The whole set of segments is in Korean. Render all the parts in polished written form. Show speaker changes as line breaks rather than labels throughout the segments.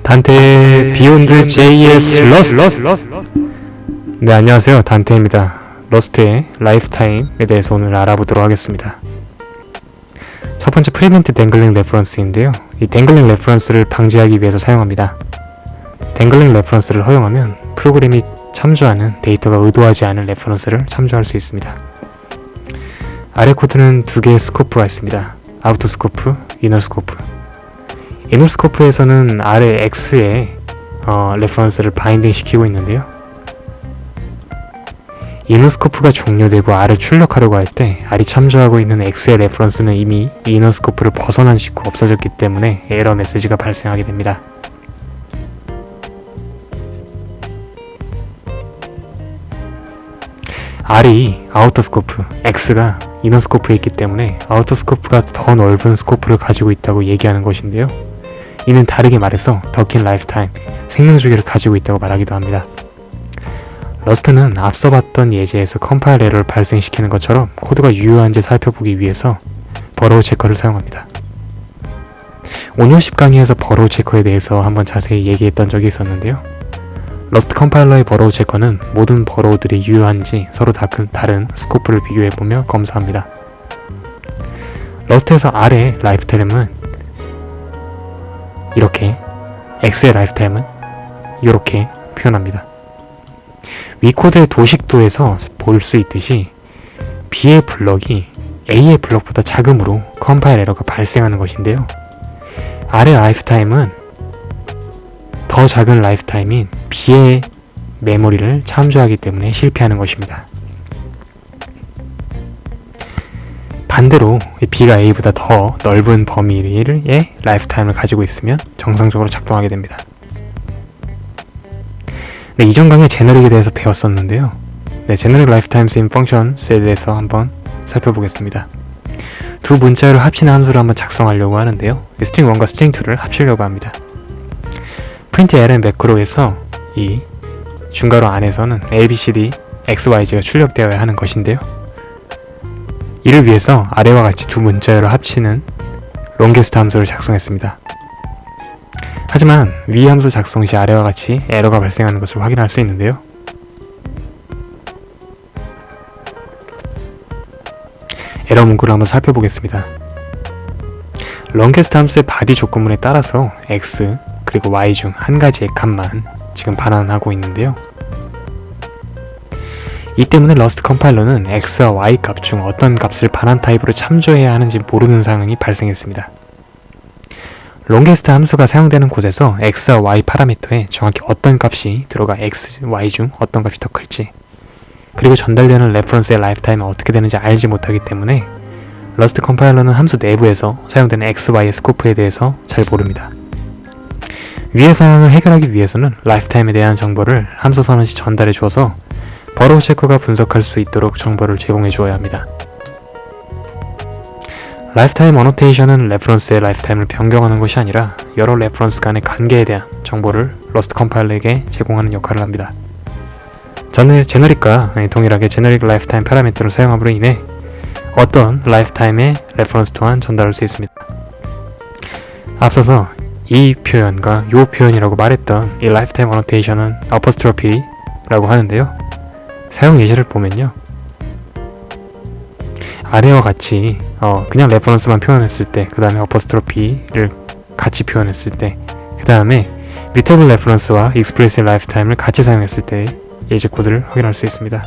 단테 비욘드 JS 러스트. 네, 안녕하세요, 단테입니다. 러스트의 라이프타임에 대해서 오늘 알아보도록 하겠습니다. 첫 번째, 프리벤트 댕글링 레퍼런스인데요, 이 댕글링 레퍼런스를 방지하기 위해서 사용합니다. 댕글링 레퍼런스를 허용하면 프로그램이 참조하는 데이터가 의도하지 않은 레퍼런스를 참조할 수 있습니다. 아래 코드는 두 개의 스코프가 있습니다. 아우터 스코프, 이너 스코프. 이너 스코프에서는 아래 X에 레퍼런스를 바인딩 시키고 있는데요, 이너 스코프가 종료되고 R을 출력하려고 할 때 R이 참조하고 있는 X의 레퍼런스는 이미 이너 스코프를 벗어난 직후 없어졌기 때문에 에러 메시지가 발생하게 됩니다. R이 아우터 스코프, X가 이너 스코프에 있기 때문에 아우터 스코프가 더 넓은 스코프를 가지고 있다고 얘기하는 것인데요, 이는 다르게 말해서 더 긴 라이프타임, 생명주기를 가지고 있다고 말하기도 합니다. 러스트는 앞서 봤던 예제에서 컴파일 에러를 발생시키는 것처럼 코드가 유효한지 살펴보기 위해서 버로우 체커를 사용합니다. 오늘 10 강의에서 버로우 체커에 대해서 한번 자세히 얘기했던 적이 있었는데요, 러스트 컴파일러의 버로우 체커는 모든 버로우들이 유효한지 서로 다른 스코프를 비교해보며 검사합니다. 러스트에서 R의 라이프타임은 이렇게, X의 라이프타임은 이렇게 표현합니다. 위 코드의 도식도에서 볼 수 있듯이 B의 블럭이 A의 블럭보다 작음으로 컴파일 에러가 발생하는 것인데요, R의 라이프타임은 더 작은 라이프타임인 B의 메모리를 참조하기 때문에 실패하는 것입니다. 반대로 B가 A보다 더 넓은 범위의 라이프타임을 가지고 있으면 정상적으로 작동하게 됩니다. 네, 이전 강의에 제너릭에 대해서 배웠었는데요, 제너릭 라이프타임스 인 펑션스에 대해서 한번 살펴보겠습니다. 두 문자열을 합치는 함수를 한번 작성하려고 하는데요, 스트링 1과 스트링 2를 합치려고 합니다. print-ln 매크로에서 이 중괄호 안에서는 abcd xyz가 출력되어야 하는 것인데요, 이를 위해서 아래와 같이 두 문자열을 합치는 longest 함수를 작성했습니다. 하지만 위 함수 작성 시 아래와 같이 에러가 발생하는 것을 확인할 수 있는데요, 에러 문구를 한번 살펴보겠습니다. longest 함수의 바디 조건문에 따라서 x 그리고 y 중 한 가지의 값만 지금 반환하고 있는데요, 이 때문에 러스트 컴파일러는 x와 y 값 중 어떤 값을 반환 타입으로 참조해야 하는지 모르는 상황이 발생했습니다. longest 함수가 사용되는 곳에서 x와 y 파라미터에 정확히 어떤 값이 들어가 x, y 중 어떤 값이 더 클지, 그리고 전달되는 레퍼런스의 라이프타임은 어떻게 되는지 알지 못하기 때문에 러스트 컴파일러는 함수 내부에서 사용되는 x, y의 스코프에 대해서 잘 모릅니다. 위의 상황을 해결하기 위해서는 라이프타임에 대한 정보를 함수 선언 시 전달해 주어서 버로우 체커가 분석할 수 있도록 정보를 제공해 주어야 합니다. 라이프타임 어노테이션은 레퍼런스의 라이프타임을 변경하는 것이 아니라 여러 레퍼런스 간의 관계에 대한 정보를 러스트 컴파일러에게 제공하는 역할을 합니다. 제너릭과 동일하게 제너릭 라이프타임 파라미터를 사용함으로 인해 어떤 라이프타임의 레퍼런스 또한 전달할 수 있습니다. 앞서서 이 표현과 요 표현이라고 말했던 이 라이프타임 어노테이션은 어퍼스트로피라고 하는데요, 사용 예시를 보면요, 아래와 같이 그냥 레퍼런스만 표현했을 때, 그 다음에 어퍼스트로피를 같이 표현했을 때, 그 다음에 뮤테이블 레퍼런스와 익스프레스 라이프타임을 같이 사용했을 때 예제 코드를 확인할 수 있습니다.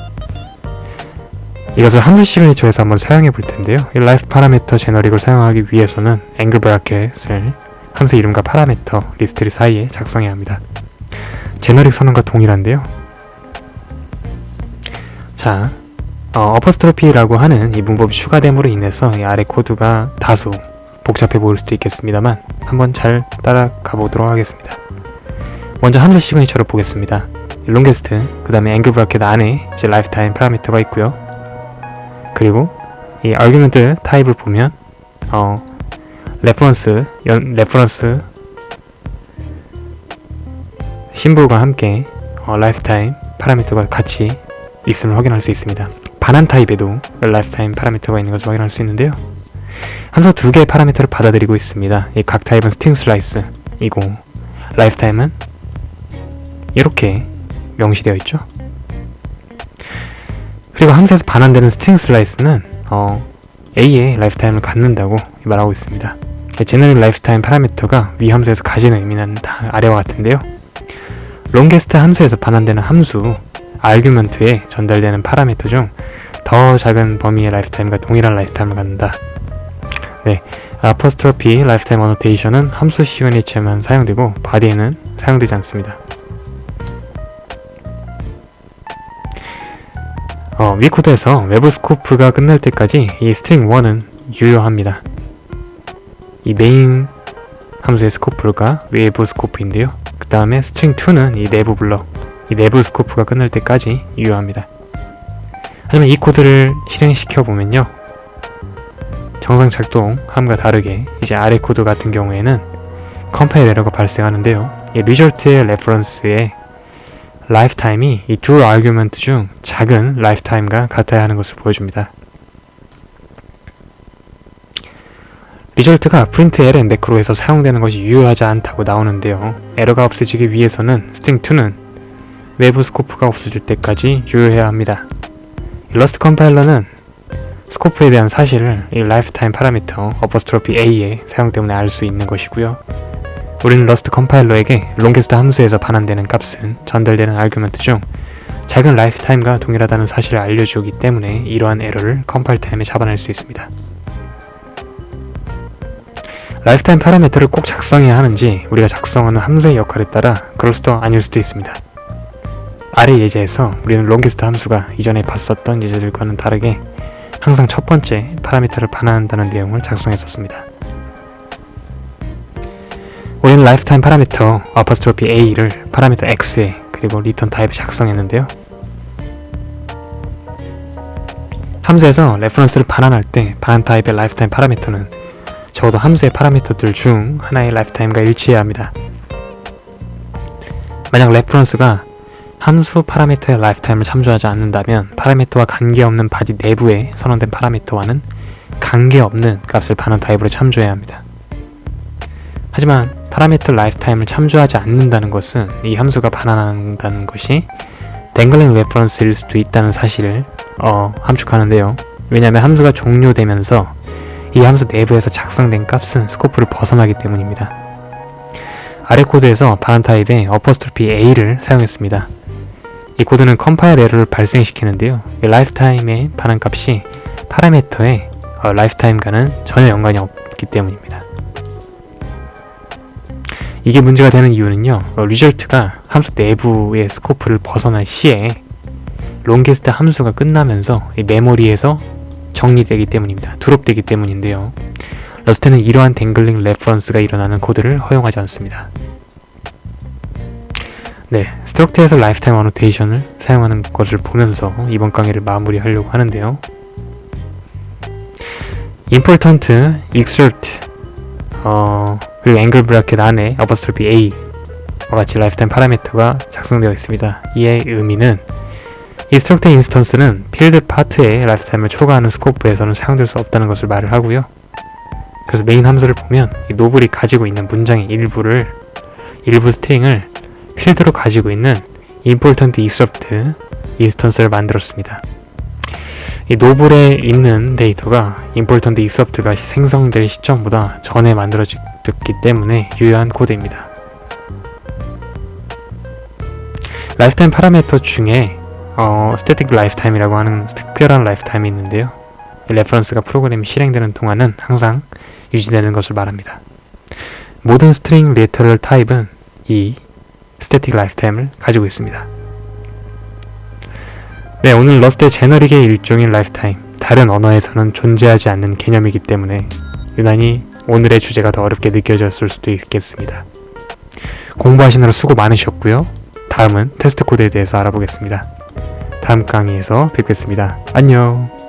이것을 함수 시그니처에서 한번 사용해 볼 텐데요, 이 라이프 파라미터 제너릭을 사용하기 위해서는 앵글 브래켓을 함수 이름과 파라미터 리스트 사이에 작성해야 합니다. 제너릭 선언과 동일한데요, 자, 어퍼스트로피라고 하는 이 문법이 추가됨으로 인해서 이 아래 코드가 다소 복잡해 보일 수도 있겠습니다만 한번 잘 따라가 보도록 하겠습니다. 먼저 함수 시그니처를 보겠습니다. longest, 그 다음에 앵글 브래켓 안에 이제 라이프타임 파라미터가 있고요, 그리고 이 아규먼트 타입을 보면 레퍼런스 심볼과 함께 라이프타임 파라미터가 같이 있음을 확인할 수 있습니다. 반환 타입에도 라이프타임 파라미터가 있는 것을 확인할 수 있는데요, 함수 두 개의 파라미터를 받아들이고 있습니다. 이 각 타입은 스트링 슬라이스이고 라이프타임은 이렇게 명시되어 있죠. 그리고 함수에서 반환되는 스트링 슬라이스는 A의 라이프타임을 갖는다고 말하고 있습니다. 제너럴 라이프타임 파라미터가 위 함수에서 가지는 의미는 다 아래와 같은데요. 롱게스트 함수에서 반환되는 함수 아규먼트에 전달되는 파라미터 중 더 작은 범위의 라이프타임과 동일한 라이프타임을 갖는다. 네, 아포스트로피 라이프타임 어노테이션은 함수 시그니처에만 사용되고 바디에는 사용되지 않습니다. 위 코드에서 외부 스코프가 끝날 때까지 이 스트링 1은 유효합니다. 이 메인 함수의 스코프가 외부 스코프인데요. 그 다음에 스트링 2는 이 내부 블럭, 이 내부 스코프가 끝날 때까지 유효합니다. 하지만 이 코드를 실행시켜 보면요, 정상 작동함과 다르게 이제 아래 코드 같은 경우에는 컴파일 에러가 발생하는데요. 이 리절트의 레퍼런스에 라이프타임이 이 두 아규먼트 중 작은 라이프타임과 같아야 하는 것을 보여줍니다. 리절트가 프린트 ln 매크로에서 사용되는 것이 유효하지 않다고 나오는데요. 에러가 없어지기 위해서는 스트링 2는 외부 스코프가 없어질 때까지 유효해야 합니다. 러스트 컴파일러는 스코프에 대한 사실을 이 라이프타임 파라미터 어퍼스트로피 A의 사용 때문에 알 수 있는 것이고요. 우리는 러스트 컴파일러에게 롱게스트 함수에서 반환되는 값은 전달되는 아규먼트 중 작은 라이프타임과 동일하다는 사실을 알려주기 때문에 이러한 에러를 컴파일 타임에 잡아낼 수 있습니다. 라이프타임 파라미터를 꼭 작성해야 하는지 우리가 작성하는 함수의 역할에 따라 그럴 수도 아닐 수도 있습니다. 아래 예제에서 우리는 롱게스트 함수가 이전에 봤었던 예제들과는 다르게 항상 첫 번째 파라미터를 반환한다는 내용을 작성했었습니다. 우리는 라이프타임 파라미터 어퍼스트로피 A를 파라미터 X에 그리고 리턴 타입에 작성했는데요. 함수에서 레퍼런스를 반환할 때 반환 타입의 라이프타임 파라미터는 적어도 함수의 파라미터들 중 하나의 라이프타임과 일치해야 합니다. 만약 레퍼런스가 함수 파라미터의 라이프타임을 참조하지 않는다면 파라미터와 관계없는 바디 내부에 선언된 파라미터와는 관계없는 값을 반환 타입으로 참조해야 합니다. 하지만 파라미터 라이프타임을 참조하지 않는다는 것은 이 함수가 반환한다는 것이 댕글링 레퍼런스일 수도 있다는 사실을 함축하는데요. 왜냐하면 함수가 종료되면서 이 함수 내부에서 작성된 값은 스코프를 벗어나기 때문입니다. 아래 코드에서 반환 타입의 어퍼스트로피 A를 사용했습니다. 이 코드는 컴파일 에러를 발생시키는데요. 이 라이프타임의 반환 값이 파라미터의 라이프타임과는 전혀 연관이 없기 때문입니다. 이게 문제가 되는 이유는요, 리절트가 함수 내부의 스코프를 벗어날 시에 롱게스트 함수가 끝나면서 이 메모리에서 정리되기 때문입니다. 드롭되기 때문인데요. 러스트는 이러한 댕글링 레퍼런스가 일어나는 코드를 허용하지 않습니다. 네, 스트럭트에서 라이프타임 어노테이션을 사용하는 것을 보면서 이번 강의를 마무리하려고 하는데요. important, exert, 그리고 앵글 브래켓 안에 어퍼스트로피 A와 같이 라이프타임 파라미터가 작성되어 있습니다. 이의 의미는 이 스트럭트 인스턴스는 필드 파트의 라이프타임을 초과하는 스코프에서는 사용될 수 없다는 것을 말을 하고요. 그래서 메인 함수를 보면 이 노블이 가지고 있는 문장의 일부 스트링을 필드로 가지고 있는 important except 인스턴스를 만들었습니다. 이 노블에 있는 데이터가 important except가 생성될 시점보다 전에 만들어졌기 때문에 유효한 코드입니다. 라이프타임 파라미터 중에 static lifetime이라고 하는 특별한 라이프타임이 있는데요. 이 레퍼런스가 프로그램이 실행되는 동안은 항상 유지되는 것을 말합니다. 모든 스트링 리터럴 타입은 이 static lifetime을 가지고 있습니다. 네, 오늘 러스트의 제너릭의 일종인 라이프타임, 다른 언어에서는 존재하지 않는 개념이기 때문에 유난히 오늘의 주제가 더 어렵게 느껴졌을 수도 있겠습니다. 공부하시느라 수고 많으셨고요. 다음은 테스트 코드에 대해서 알아보겠습니다. 다음 강의에서 뵙겠습니다. 안녕.